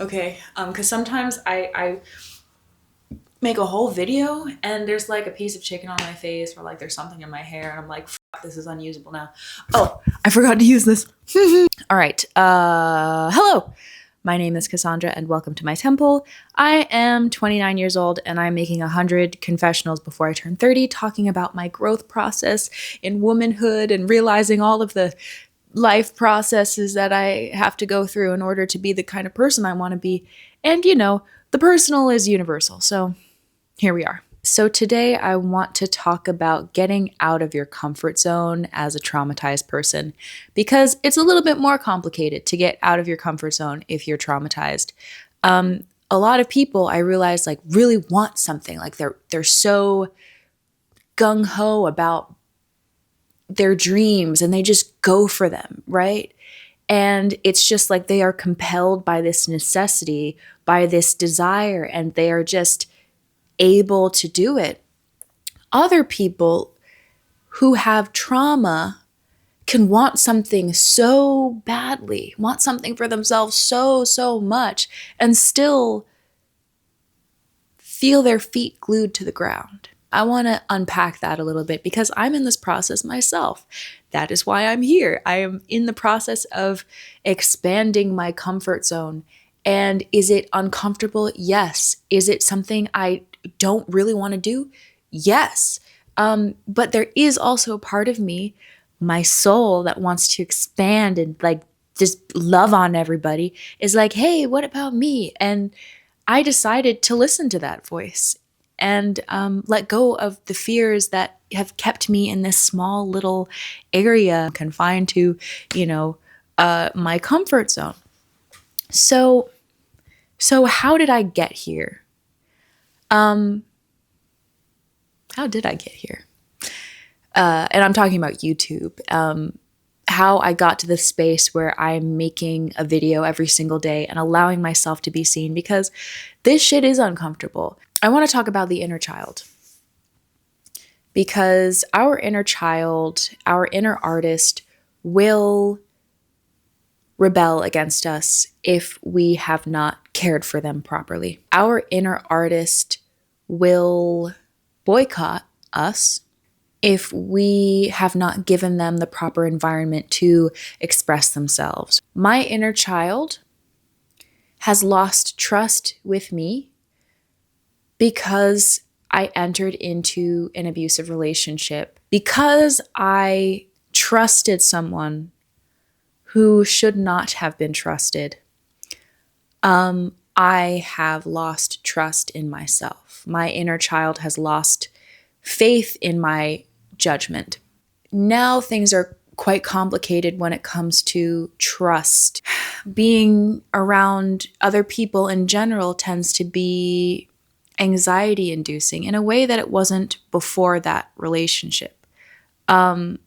Okay, because sometimes I make a whole video and there's like a piece of chicken on my face or like there's something in my hair and I'm like, fuck, this is unusable now. Oh, I forgot to use this. All right. Hello. My name is Cassandra and welcome to my temple. I am 29 years old and I'm making 100 confessionals before I turn 30, talking about my growth process in womanhood and realizing all of the life processes that I have to go through in order to be the kind of person I want to be. And the personal is universal. So here we are. So today I want to talk about getting out of your comfort zone as a traumatized person because it's a little bit more complicated to get out of your comfort zone if you're traumatized. A lot of people I realize like really want something, like they're so gung ho about their dreams and they just go for them, right? And it's just like they are compelled by this necessity, by this desire, and they are just able to do it. Other people who have trauma can want something so badly, want something for themselves so much, and still feel their feet glued to the ground. I want to unpack that a little bit because I'm in this process myself. That is why I'm here. I am in the process of expanding my comfort zone. And is it uncomfortable? Yes. Is it something I don't really want to do? Yes. But there is also a part of me, my soul, that wants to expand and like just love on everybody, is like, hey, what about me? And I decided to listen to that voice and let go of the fears that have kept me in this small little area confined to, my comfort zone. So, so how did I get here? Um, how did I get here? And I'm talking about YouTube. How I got to the space where I'm making a video every single day and allowing myself to be seen because this shit is uncomfortable. I want to talk about the inner child because our inner child, our inner artist will rebel against us if we have not cared for them properly. Our inner artist will boycott us if we have not given them the proper environment to express themselves. My inner child has lost trust with me because I entered into an abusive relationship, because I trusted someone who should not have been trusted. I have lost trust in myself. My inner child has lost faith in my judgment. Now things are quite complicated when it comes to trust. Being around other people in general tends to be anxiety inducing in a way that it wasn't before that relationship. And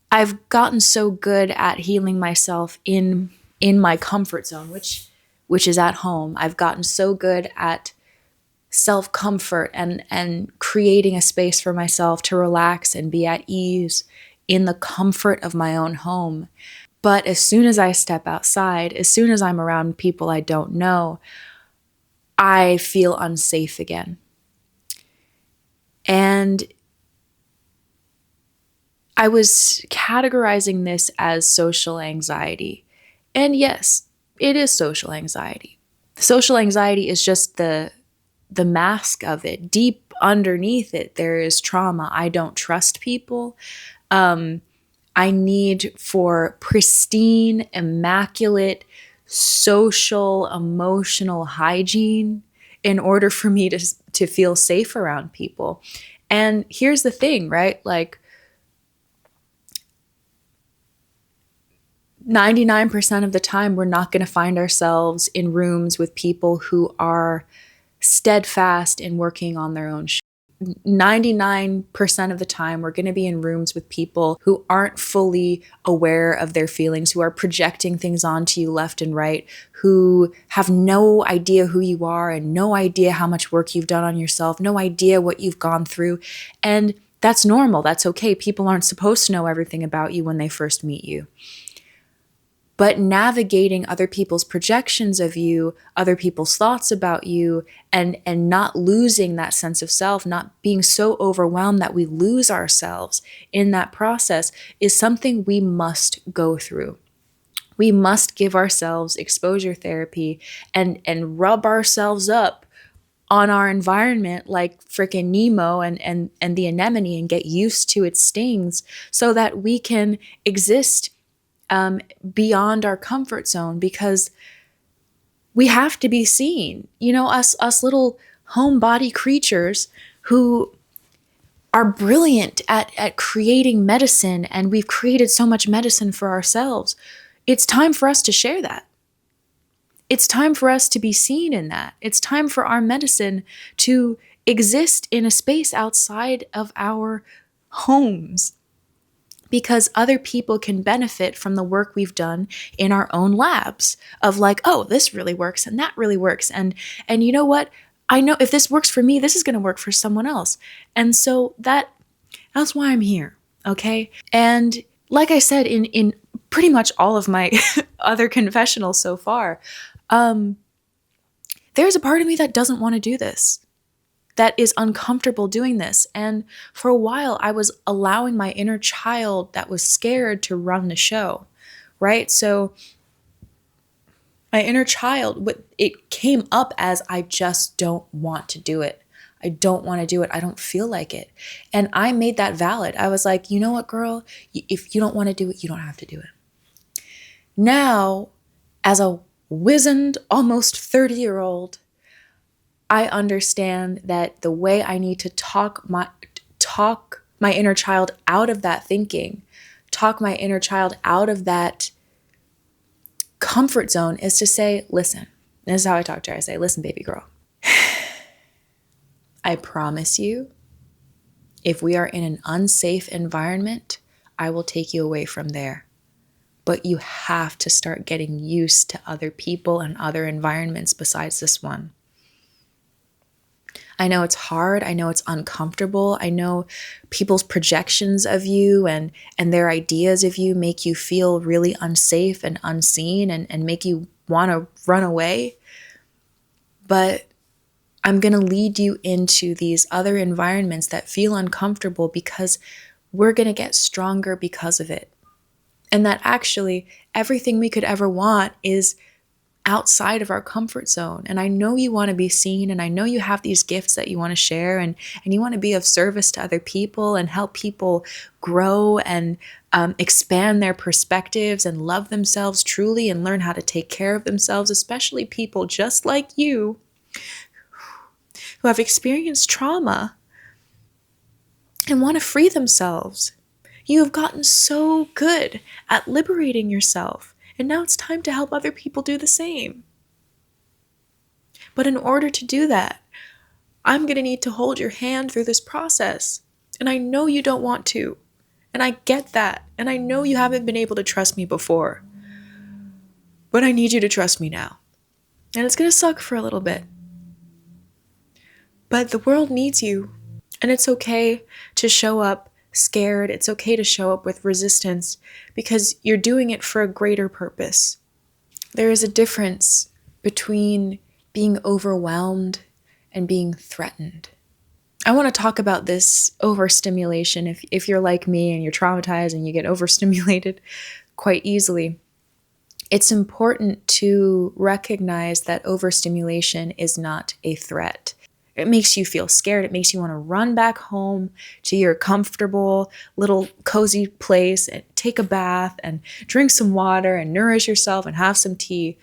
I've gotten so good at healing myself in my comfort zone, which is at home. I've gotten so good at self-comfort and creating a space for myself to relax and be at ease in the comfort of my own home. But as soon as I step outside, as soon as I'm around people I don't know, I feel unsafe again. And I was categorizing this as social anxiety. And yes, it is social anxiety. Social anxiety is just the mask of it. Deep underneath it, there is trauma. I don't trust people. I need for pristine, immaculate, social, emotional hygiene in order for me to feel safe around people. And here's the thing, right? Like 99% of the time, we're not going to find ourselves in rooms with people who are steadfast in working on their own 99% of the time, we're going to be in rooms with people who aren't fully aware of their feelings, who are projecting things onto you left and right, who have no idea who you are and no idea how much work you've done on yourself, no idea what you've gone through. And that's normal. That's okay. People aren't supposed to know everything about you when they first meet you. but navigating other people's projections of you, other people's thoughts about you, and not losing that sense of self, not being so overwhelmed that we lose ourselves in that process, is something we must go through. We must give ourselves exposure therapy and rub ourselves up on our environment like freaking Nemo and the anemone, and get used to its stings so that we can exist beyond our comfort zone, because we have to be seen. You know, us little homebody creatures who are brilliant at creating medicine, and we've created so much medicine for ourselves. It's time for us to share that. It's time for us to be seen in that. It's time for our medicine to exist in a space outside of our homes, because other people can benefit from the work we've done in our own labs of like, oh, this really works and that really works. And you know what? I know if this works for me, this is going to work for someone else. And so that's why I'm here. Okay. And like I said, in pretty much all of my other confessionals so far, there's a part of me that doesn't want to do this, that is uncomfortable doing this. And for a while, I was allowing my inner child that was scared to run the show, right? So my inner child, it came up as, I just don't want to do it. I don't want to do it. I don't feel like it. And I made that valid. I was like, you know what, girl? If you don't want to do it, you don't have to do it. Now, as a wizened, almost 30-year-old, I understand that the way I need to talk my inner child out of that thinking, talk my inner child out of that comfort zone, is to say, listen, this is how I talk to her. I say, listen, baby girl, I promise you, if we are in an unsafe environment, I will take you away from there. But you have to start getting used to other people and other environments besides this one. I know it's hard. I know it's uncomfortable. I know people's projections of you and their ideas of you make you feel really unsafe and unseen and make you want to run away. But I'm going to lead you into these other environments that feel uncomfortable, because we're going to get stronger because of it. And that actually everything we could ever want is outside of our comfort zone. And I know you want to be seen, and I know you have these gifts that you want to share, and you want to be of service to other people and help people grow and expand their perspectives and love themselves truly and learn how to take care of themselves, especially people just like you who have experienced trauma and want to free themselves. You have gotten so good at liberating yourself, and now it's time to help other people do the same. But in order to do that, I'm going to need to hold your hand through this process. And I know you don't want to. And I get that. And I know you haven't been able to trust me before. But I need you to trust me now. And it's going to suck for a little bit. But the world needs you. And it's okay to show up scared. It's okay to show up with resistance, because you're doing it for a greater purpose. There is a difference between being overwhelmed and being threatened. I want to talk about this overstimulation. If you're like me and you're traumatized and you get overstimulated quite easily, it's important to recognize that overstimulation is not a threat. It makes you feel scared. It makes you want to run back home to your comfortable little cozy place and take a bath and drink some water and nourish yourself and have some tea.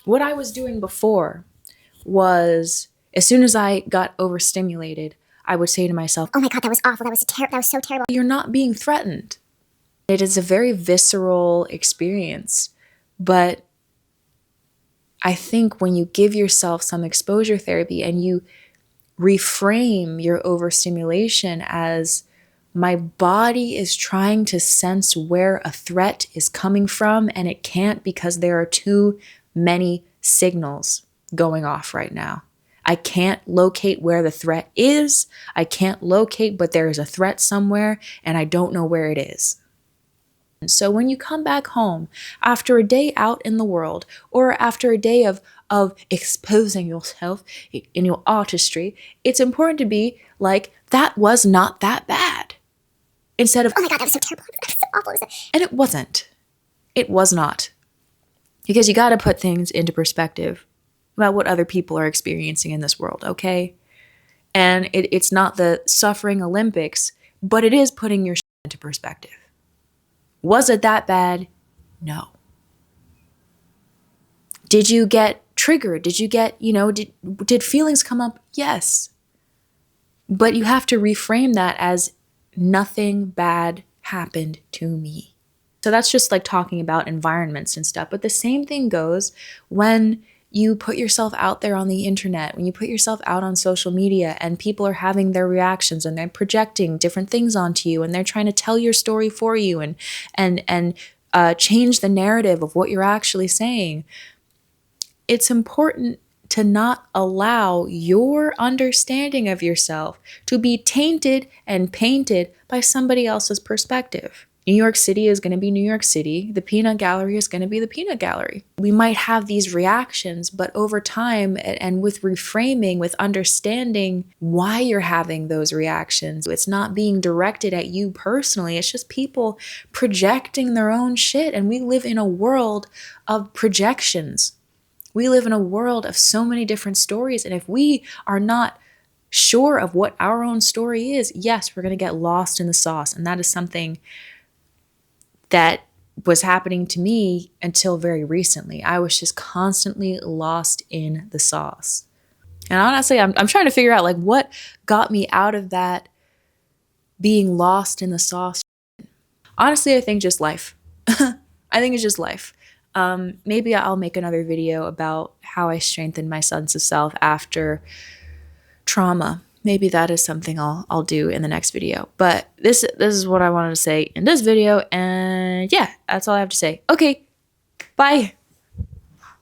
What I was doing before was, as soon as I got overstimulated, I would say to myself, oh my God, that was awful. That was so terrible. You're not being threatened. It is a very visceral experience, but I think when you give yourself some exposure therapy and you reframe your overstimulation as, my body is trying to sense where a threat is coming from, and it can't because there are too many signals going off right now. I can't locate where the threat is. I can't locate, but there is a threat somewhere, and I don't know where it is. So when you come back home after a day out in the world, or after a day of exposing yourself in your artistry, it's important to be like, that was not that bad. Instead of, Oh my God, that was so terrible. That was so awful. And it wasn't. It was not. Because you got to put things into perspective about what other people are experiencing in this world, okay? And it's not the suffering Olympics, but it is putting your shit into perspective. Was it that bad? No. Did you get triggered? Did you get, did feelings come up? Yes. But you have to reframe that as nothing bad happened to me. So that's just like talking about environments and stuff. But the same thing goes when you put yourself out there on the internet, when you put yourself out on social media and people are having their reactions and they're projecting different things onto you and they're trying to tell your story for you and change the narrative of what you're actually saying. It's important to not allow your understanding of yourself to be tainted and painted by somebody else's perspective. New York City is going to be New York City. The peanut gallery is going to be the peanut gallery. We might have these reactions, but over time and with reframing, with understanding why you're having those reactions, it's not being directed at you personally. It's just people projecting their own shit. And we live in a world of projections. We live in a world of so many different stories. And if we are not sure of what our own story is, yes, we're going to get lost in the sauce. And that is something that was happening to me until very recently. I was just constantly lost in the sauce. And honestly, I'm trying to figure out like what got me out of that being lost in the sauce. Honestly, I think just life. I think it's just life. Maybe I'll make another video about how I strengthened my sense of self after trauma. Maybe that is something I'll do in the next video. But this is what I wanted to say in this video. And yeah, that's all I have to say. Okay, bye.